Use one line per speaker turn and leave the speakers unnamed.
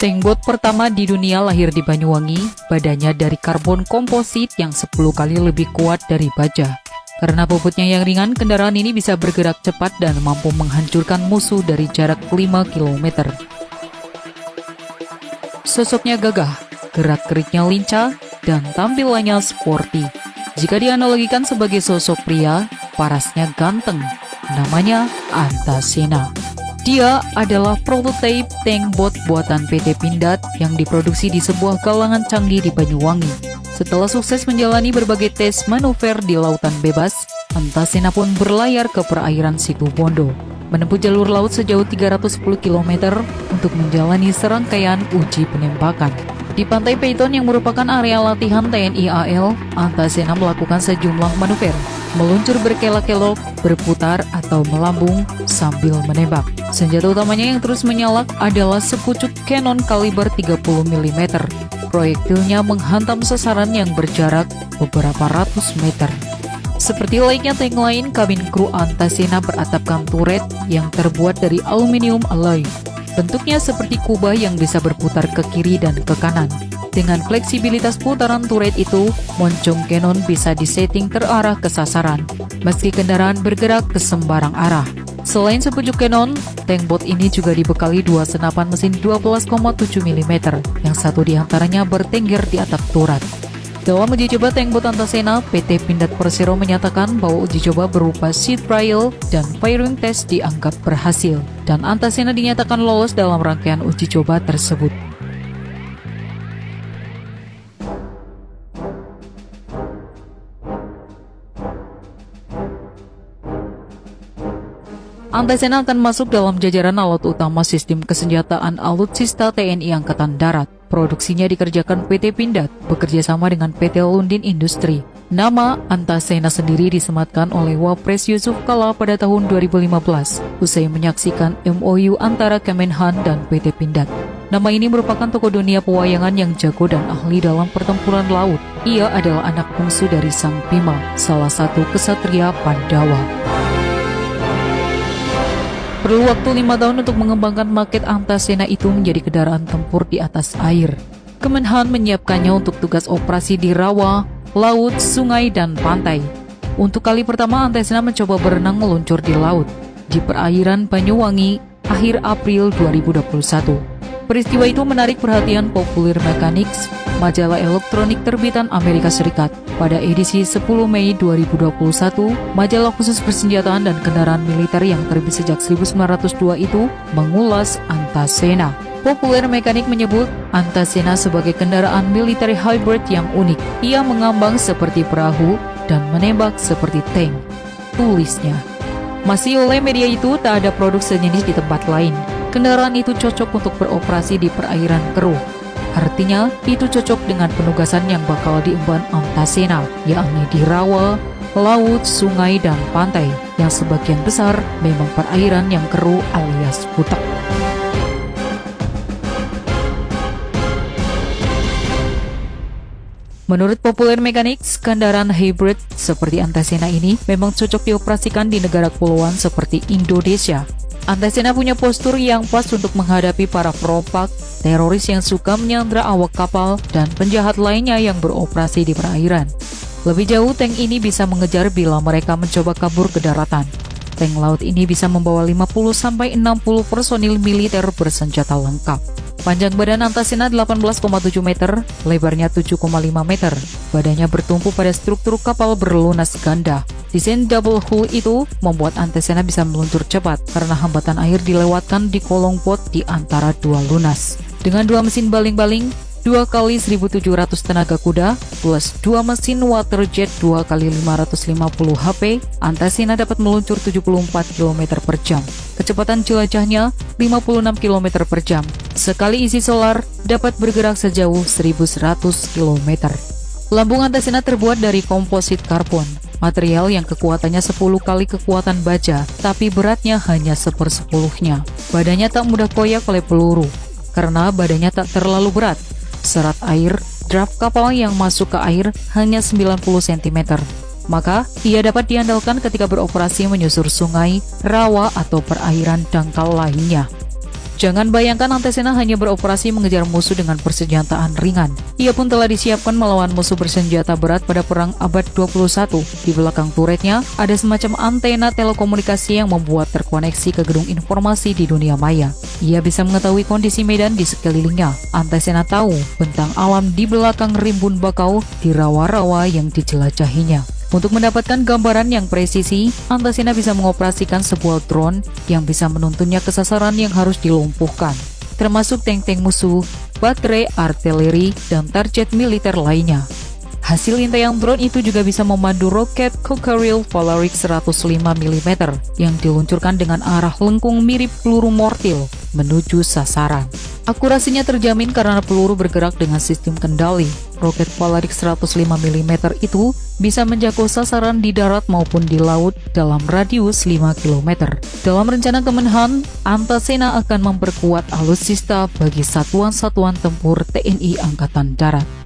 Tankboat pertama di dunia lahir di Banyuwangi, badannya dari karbon komposit yang 10 kali lebih kuat dari baja. Karena bobotnya yang ringan, kendaraan ini bisa bergerak cepat dan mampu menghancurkan musuh dari jarak 5 km. Sosoknya gagah, gerak-geriknya lincah, dan tampilannya sporty. Jika dianalogikan sebagai sosok pria, parasnya ganteng. Namanya Antasena. Dia adalah prototipe tankboat buatan PT Pindad yang diproduksi di sebuah galangan canggih di Banyuwangi. Setelah sukses menjalani berbagai tes manuver di lautan bebas, Antasena pun berlayar ke perairan Situbondo, menempuh jalur laut sejauh 310 km untuk menjalani serangkaian uji penembakan. Di Pantai Peiton yang merupakan area latihan TNI AL, Antasena melakukan sejumlah manuver, meluncur berkelok-kelok, berputar atau melambung sambil menembak. Senjata utamanya yang terus menyalak adalah sepucuk Cannon kaliber 30 mm. Proyektilnya menghantam sasaran yang berjarak beberapa ratus meter. Seperti layaknya tank lain, kabin kru Antasena beratapkan turret yang terbuat dari aluminium alloy. Bentuknya seperti kubah yang bisa berputar ke kiri dan ke kanan. Dengan fleksibilitas putaran turret itu, moncong Cannon bisa disetting terarah ke sasaran, meski kendaraan bergerak ke sembarang arah. Selain sepucuk Cannon, tankboat ini juga dibekali 2 senapan mesin 12,7 mm, yang satu diantaranya bertengger di atap turret. Dalam uji coba tankboat Antasena, PT Pindad Persero menyatakan bahwa uji coba berupa sea trial dan firing test dianggap berhasil, dan Antasena dinyatakan lolos dalam rangkaian uji coba tersebut. Antasena akan masuk dalam jajaran alat utama sistem kesenjataan alutsista TNI Angkatan Darat. Produksinya dikerjakan PT Pindad bekerjasama dengan PT Lundin Industri. Nama Antasena sendiri disematkan oleh Wapres Yusuf Kala pada tahun 2015, usai menyaksikan MOU antara Kemenhan dan PT Pindad. Nama ini merupakan tokoh dunia pewayangan yang jago dan ahli dalam pertempuran laut. Ia adalah anak bungsu dari Sang Bima, salah satu kesatria Pandawa. Perlu waktu 5 tahun untuk mengembangkan maket Antasena itu menjadi kendaraan tempur di atas air. Kemenhan menyiapkannya untuk tugas operasi di rawa, laut, sungai, dan pantai. Untuk kali pertama, Antasena mencoba berenang meluncur di laut, di perairan Banyuwangi, akhir April 2021. Peristiwa itu menarik perhatian Popular Mechanics, majalah elektronik terbitan Amerika Serikat. Pada edisi 10 Mei 2021, majalah khusus persenjataan dan kendaraan militer yang terbit sejak 1902 itu mengulas Antasena. Popular Mechanics menyebut Antasena sebagai kendaraan militer hybrid yang unik. Ia mengambang seperti perahu dan menembak seperti tank, tulisnya. Masih oleh media itu, tak ada produk sejenis di tempat lain. Kendaraan itu cocok untuk beroperasi di perairan keruh. Artinya, itu cocok dengan penugasan yang bakal diemban Antasena, yakni di rawa, laut, sungai, dan pantai, yang sebagian besar memang perairan yang keruh alias butek. Menurut Popular Mechanics, kendaraan hybrid seperti Antasena ini memang cocok dioperasikan di negara kepulauan seperti Indonesia. Antasena punya postur yang pas untuk menghadapi para perompak, teroris yang suka menyandra awak kapal, dan penjahat lainnya yang beroperasi di perairan. Lebih jauh, tank ini bisa mengejar bila mereka mencoba kabur ke daratan. Tank laut ini bisa membawa 50-60 personil militer bersenjata lengkap. Panjang badan Antasena 18,7 meter, lebarnya 7,5 meter. Badannya bertumpu pada struktur kapal berlunas ganda. Desain double hull itu membuat Antasena bisa meluncur cepat karena hambatan air dilewatkan di kolong bot di antara dua lunas. Dengan 2 mesin baling-baling, 2 kali 1.700 tenaga kuda, plus 2 mesin waterjet 2 kali 550 HP, Antasena dapat meluncur 74 km per jam. Kecepatan jelajahnya 56 km per jam. Sekali isi solar dapat bergerak sejauh 1.100 km. Lambung Antasena terbuat dari komposit karbon, material yang kekuatannya 10 kali kekuatan baja, tapi beratnya hanya 1/10-nya. Badannya tak mudah koyak oleh peluru, karena badannya tak terlalu berat. Serat air, draft kapal yang masuk ke air hanya 90 cm. Maka, ia dapat diandalkan ketika beroperasi menyusur sungai, rawa, atau perairan dangkal lainnya. Jangan bayangkan Antasena hanya beroperasi mengejar musuh dengan persenjataan ringan. Ia pun telah disiapkan melawan musuh bersenjata berat pada perang abad 21. Di belakang turretnya ada semacam antena telekomunikasi yang membuat terkoneksi ke gedung informasi di dunia maya. Ia bisa mengetahui kondisi medan di sekelilingnya. Antasena tahu bentang alam di belakang rimbun bakau di rawa-rawa yang dijelajahinya. Untuk mendapatkan gambaran yang presisi, Antasena bisa mengoperasikan sebuah drone yang bisa menuntunnya ke sasaran yang harus dilumpuhkan, termasuk tank-tank musuh, baterai, artileri, dan target militer lainnya. Hasil intayang drone itu juga bisa memandu roket Cockerill Polaris 105 mm yang diluncurkan dengan arah lengkung mirip peluru mortir menuju sasaran. Akurasinya terjamin karena peluru bergerak dengan sistem kendali. Roket Polaris 105 mm itu bisa menjangkau sasaran di darat maupun di laut dalam radius 5 km. Dalam rencana Kemenhan, Antasena akan memperkuat alutsista bagi satuan-satuan tempur TNI Angkatan Darat.